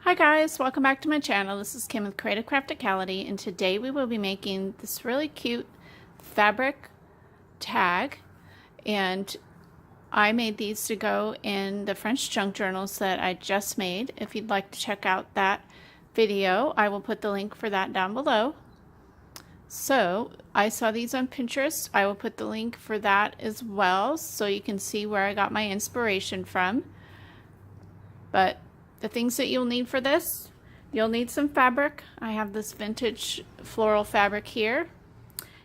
Hi guys, welcome back to my channel. This is Kim with Creative Crafticality, and today we will be making this really cute fabric tag, and I made these to go in the French junk journals that I just made. If you'd like to check out that video, I will put the link for that down below. So I saw these on Pinterest. I will put the link for that as well so you can see where I got my inspiration from. But the things that you'll need for this, you'll need some fabric. I have this vintage floral fabric here.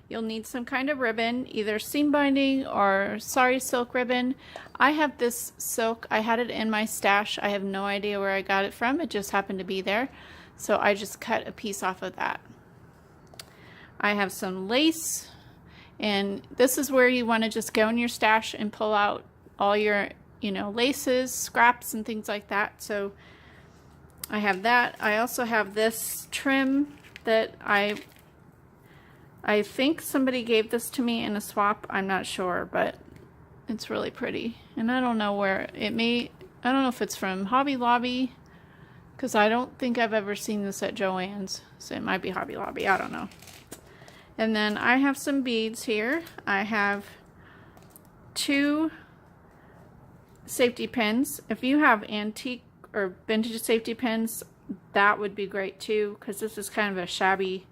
You'll need some kind of ribbon, either seam binding or sari silk ribbon. I have this silk. I had it in my stash. I have no idea where I got it from. It just happened to be there. So I just cut a piece off of that. I have some lace, and this is where you want to just go in your stash and pull out all your laces, scraps, and things like that. So I have that. I also have this trim that I think somebody gave this to me in a swap. I'm not sure, but it's really pretty. And I don't know where I don't know if it's from Hobby Lobby, because I don't think I've ever seen this at Joann's. So it might be Hobby Lobby. I don't know. And then I have some beads here. I have 2 safety pins. If you have antique or vintage safety pins, that would be great too, because this is kind of a shabby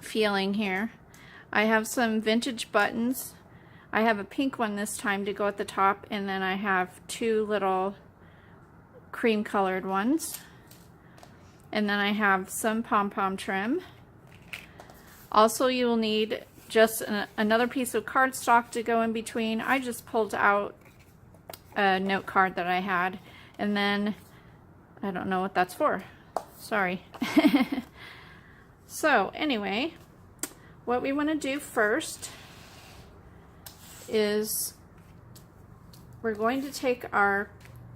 feeling here. I have some vintage buttons. I have a pink one this time to go at the top, and then I have 2 little cream colored ones. And then I have some pom-pom trim. Also, you will need just another piece of cardstock to go in between. I just pulled out a note card that I had, and then I don't know what that's for. Sorry. So anyway, what we want to do first is we're going to take our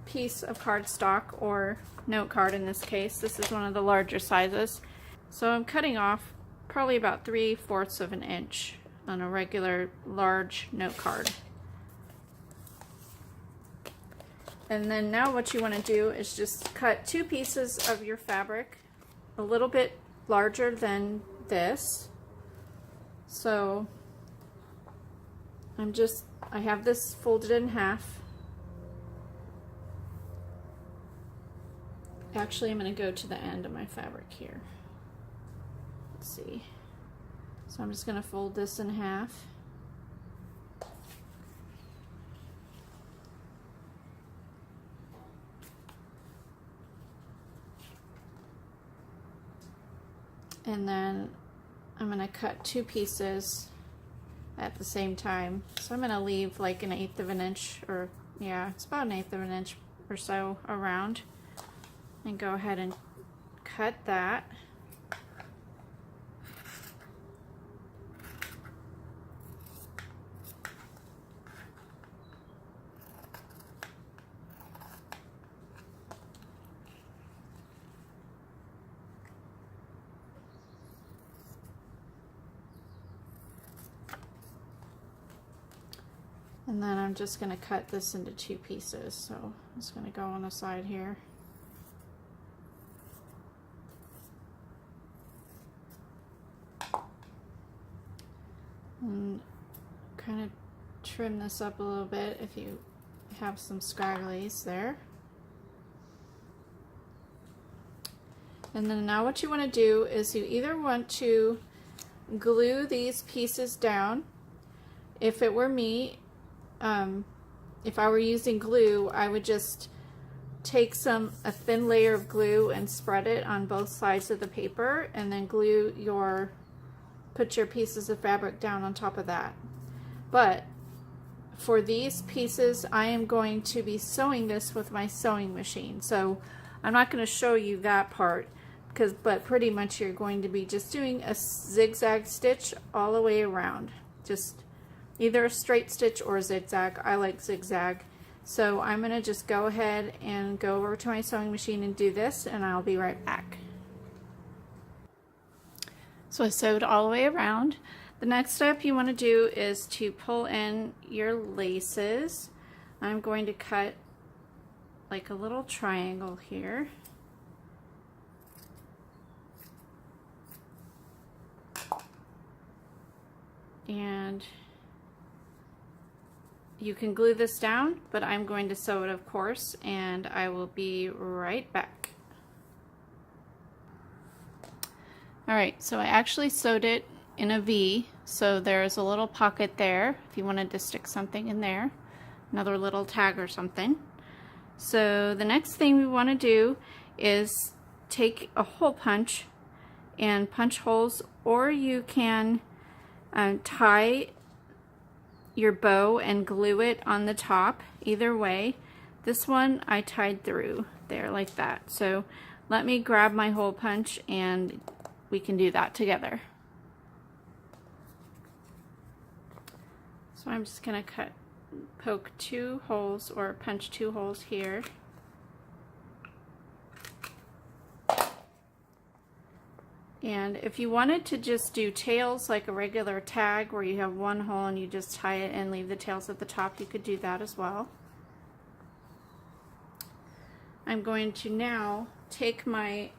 piece of cardstock, or note card in this case. This is one of the larger sizes. So I'm cutting off probably about 3/4 of an inch on a regular large note card. And then now what you want to do is just cut 2 pieces of your fabric a little bit larger than this. So I have this folded in half. Actually, I'm going to go to the end of my fabric here. Let's see. So I'm just going to fold this in half. And then I'm going to cut 2 pieces at the same time. So I'm going to leave like 1/8 of an inch, or yeah, it's about 1/8 of an inch or so around, and go ahead and cut that. And then I'm just going to cut this into 2 pieces. So I'm just going to go on the side here. And kind of trim this up a little bit if you have some scragglies there. And then now what you want to do is you either want to glue these pieces down. If it were me, if I were using glue, I would just take a thin layer of glue and spread it on both sides of the paper, and then put your pieces of fabric down on top of that. But for these pieces, I am going to be sewing this with my sewing machine. So I'm not going to show you that part, but pretty much you're going to be just doing a zigzag stitch all the way around. Just either a straight stitch or a zigzag. I like zigzag. So I'm going to just go ahead and go over to my sewing machine and do this, and I'll be right back. So I sewed all the way around. The next step you want to do is to pull in your laces. I'm going to cut like a little triangle here. And you can glue this down, but I'm going to sew it, of course, and I will be right back. Alright, so I actually sewed it in a V, so there's a little pocket there if you wanted to stick something in there, another little tag or something. So the next thing we want to do is take a hole punch and punch holes, or you can tie your bow and glue it on the top. Either way, this one I tied through there like that. So let me grab my hole punch and we can do that together. So I'm just going to poke 2 holes, or punch 2 holes here. And if you wanted to just do tails like a regular tag where you have 1 hole and you just tie it and leave the tails at the top, you could do that as well. I'm going to now take my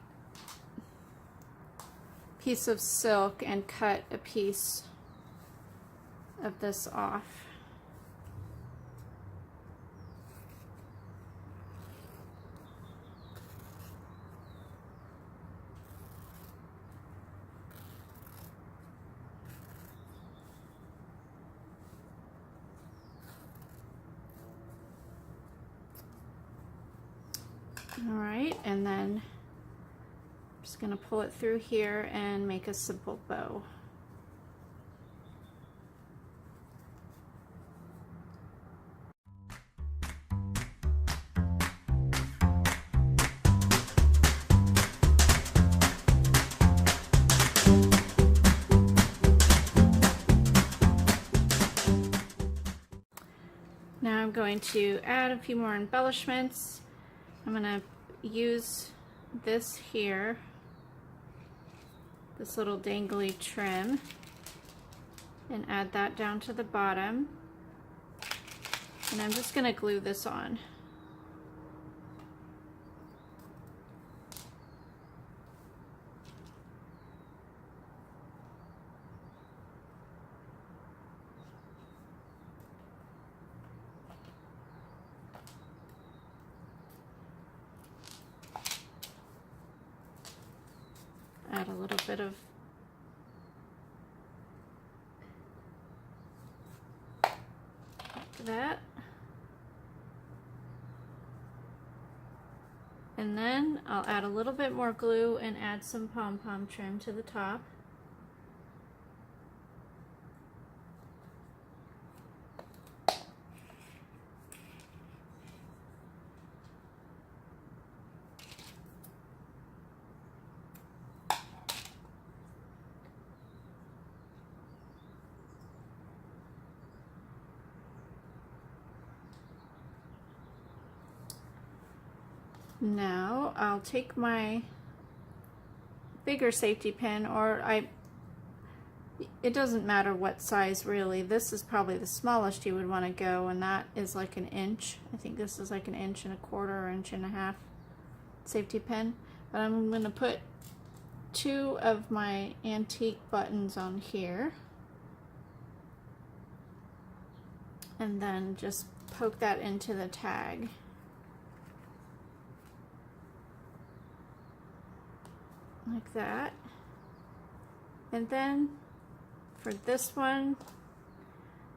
piece of silk and cut a piece of this off. Alright, and then I'm just going to pull it through here and make a simple bow. Now I'm going to add a few more embellishments. I'm going to use this here, this little dangly trim, and add that down to the bottom. And I'm just going to glue this on. Add a little bit of that. And then I'll add a little bit more glue and add some pom-pom trim to the top. Now I'll take my bigger safety pin, or it doesn't matter what size really. This is probably the smallest you would want to go, and that is like 1 inch. I think this is like 1.25 inches or 1.5 inches safety pin. But I'm going to put 2 of my antique buttons on here, and then just poke that into the tag. Like that. And then for this one,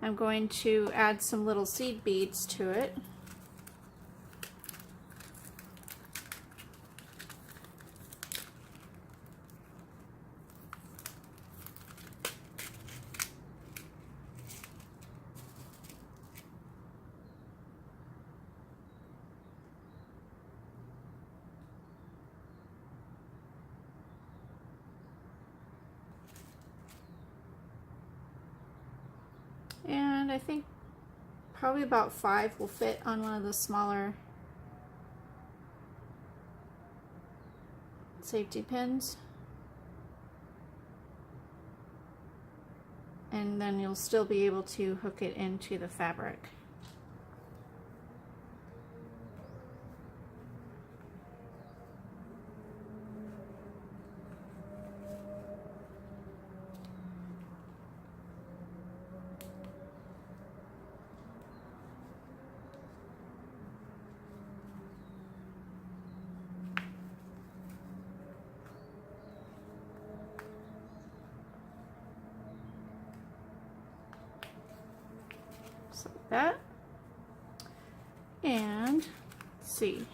I'm going to add some little seed beads to it. And I think probably about 5 will fit on one of the smaller safety pins. And then you'll still be able to hook it into the fabric. that. And let's see,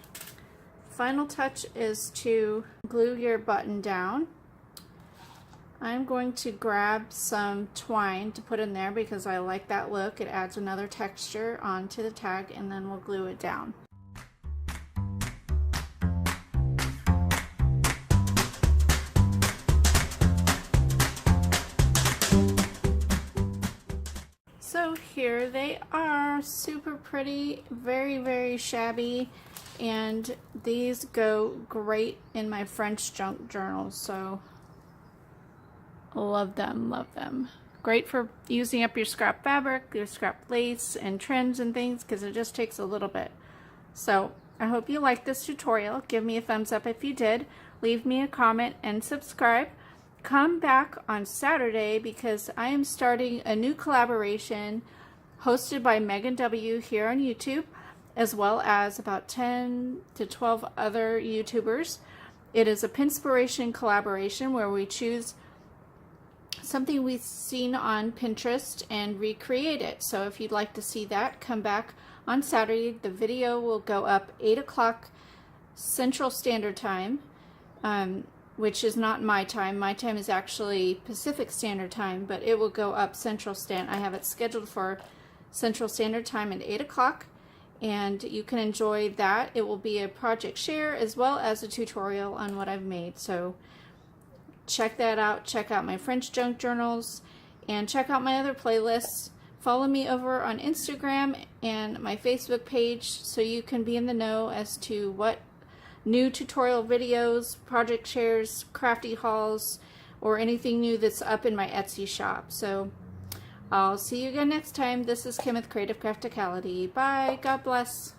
final touch is to glue your button down. I'm going to grab some twine to put in there because I like that look. It adds another texture onto the tag, and then we'll glue it down. So here they are, super pretty, very, very shabby, and these go great in my French junk journals, so love them, love them. Great for using up your scrap fabric, your scrap lace and trims and things, because it just takes a little bit. So I hope you liked this tutorial. Give me a thumbs up if you did. Leave me a comment and subscribe. Come back on Saturday because I am starting a new collaboration hosted by Megan W. here on YouTube, as well as about 10 to 12 other YouTubers. It is a Pinspiration collaboration where we choose something we've seen on Pinterest and recreate it. So if you'd like to see that, come back on Saturday. The video will go up 8 o'clock Central Standard Time, which is not my time. My time is actually Pacific Standard Time, but it will go up Central Standard. I have it scheduled for Central Standard Time at 8 o'clock, and you can enjoy that. It will be a project share as well as a tutorial on what I've made. So check that out. Check out my French junk journals and check out my other playlists. Follow me over on Instagram and my Facebook page so you can be in the know as to what new tutorial videos, project shares, crafty hauls, or anything new that's up in my Etsy shop. So I'll see you again next time. This is Kim with Creative Crafticality. Bye. God bless.